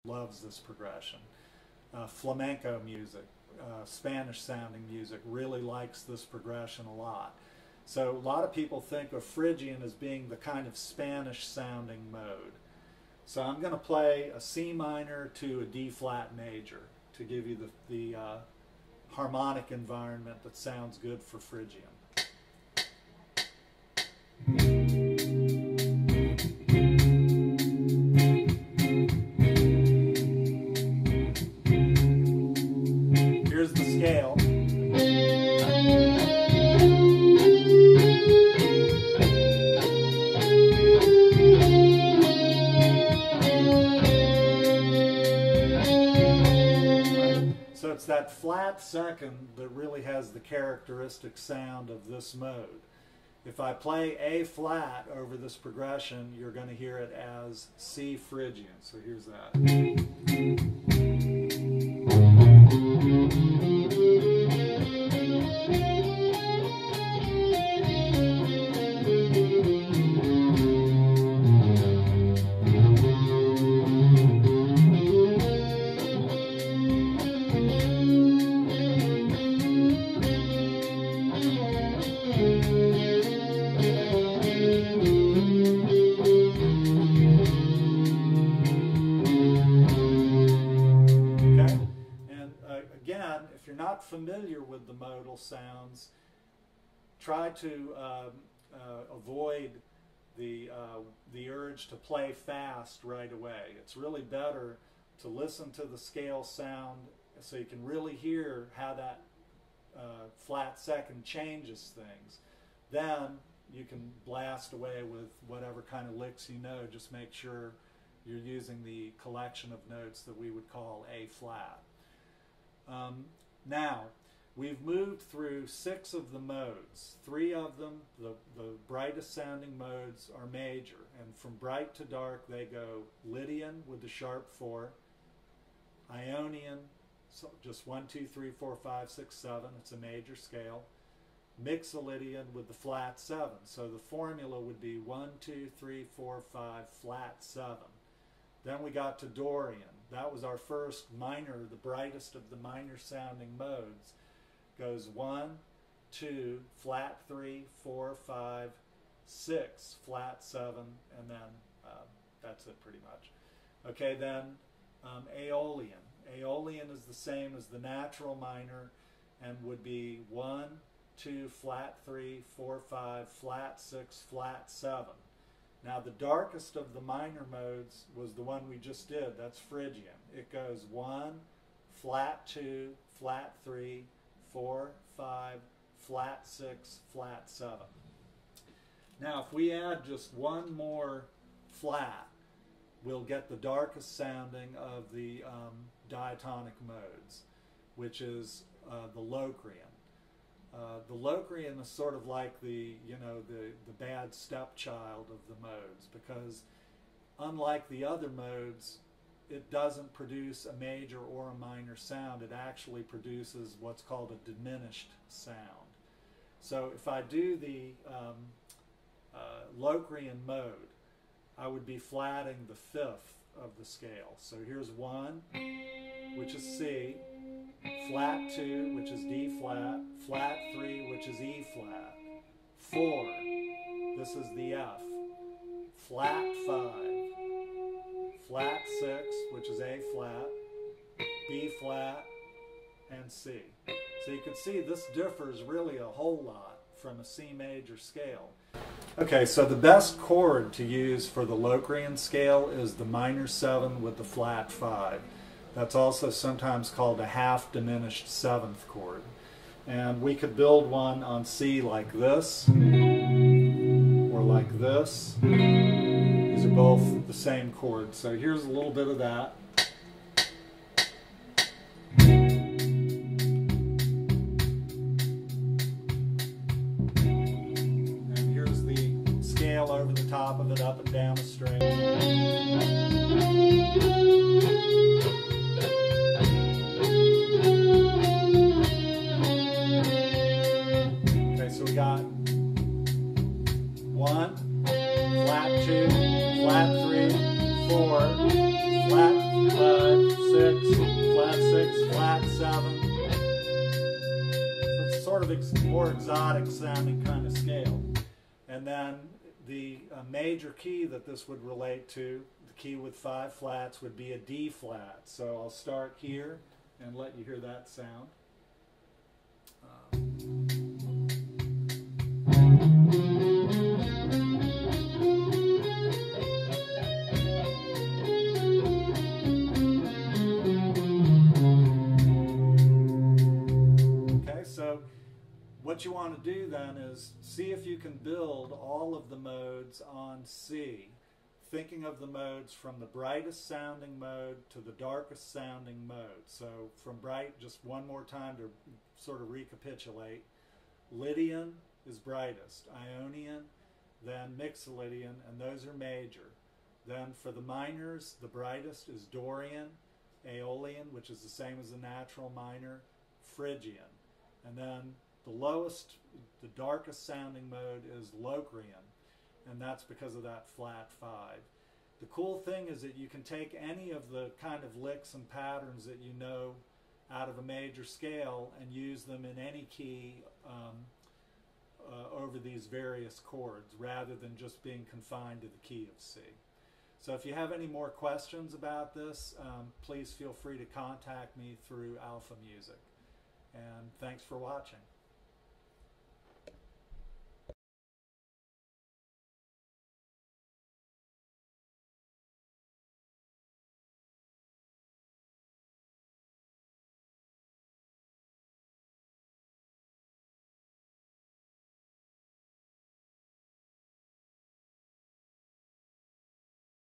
loves this progression. Flamenco music, Spanish sounding music really likes this progression a lot. So a lot of people think of Phrygian as being the kind of Spanish sounding mode. So I'm going to play a C minor to a D flat major to give you the harmonic environment that sounds good for Phrygian. Here's the scale. So it's that flat second that really has the characteristic sound of this mode. If I play A flat over this progression, you're going to hear it as C Phrygian. So here's that. Familiar with the modal sounds, try to avoid the urge to play fast right away. It's really better to listen to the scale sound so you can really hear how that flat second changes things. Then you can blast away with whatever kind of licks you know. Just make sure you're using the collection of notes that we would call A flat. Now, we've moved through 6 of the modes. 3 of them, the brightest sounding modes, are major. And from bright to dark, they go Lydian with the sharp 4, Ionian, so just 1, 2, 3, 4, 5, 6, 7, it's a major scale. Mixolydian with the flat 7. So the formula would be 1, 2, 3, 4, 5, flat 7. Then we got to Dorian. That was our first minor, the brightest of the minor sounding modes. Goes 1, 2, flat 3, 4, 5, 6, flat 7, and then that's it pretty much. Okay, then Aeolian. Aeolian is the same as the natural minor and would be 1, 2, flat 3, 4, 5, flat 6, flat 7. Now the darkest of the minor modes was the one we just did. That's Phrygian. It goes 1, flat 2, flat 3, 4, 5, flat 6, flat 7. Now if we add just one more flat, we'll get the darkest sounding of the diatonic modes, which is the Locrian. The Locrian is sort of like the bad stepchild of the modes, because unlike the other modes, it doesn't produce a major or a minor sound. It actually produces what's called a diminished sound. So if I do the Locrian mode, I would be flatting the 5th of the scale. So here's 1, which is C, flat 2, which is D flat, flat 3, which is E flat, 4, this is the F, flat 5, flat 6, which is A flat, B flat, and C. So you can see this differs really a whole lot from a C major scale. Okay, so the best chord to use for the Locrian scale is the minor 7 with the flat 5. That's also sometimes called a half diminished 7th chord. And we could build one on C like this, or like this. These are both the same chord. So here's a little bit of that. And here's the scale over the top of it, up and down a string. We got 1, flat 2, flat 3, 4, flat flat 6, flat 7. So it's sort of more exotic sounding kind of scale. And then the major key that this would relate to, the key with 5 flats, would be a D flat. So I'll start here and let you hear that sound. What you want to do then is see if you can build all of the modes on C, thinking of the modes from the brightest sounding mode to the darkest sounding mode. So from bright, just one more time to sort of recapitulate. Lydian is brightest, Ionian, then Mixolydian, and those are major. Then for the minors, the brightest is Dorian, Aeolian, which is the same as the natural minor, Phrygian. And then the lowest, the darkest sounding mode is Locrian, and that's because of that flat 5. The cool thing is that you can take any of the kind of licks and patterns that you know out of a major scale and use them in any key over these various chords, rather than just being confined to the key of C. So if you have any more questions about this, please feel free to contact me through Alpha Music. And thanks for watching.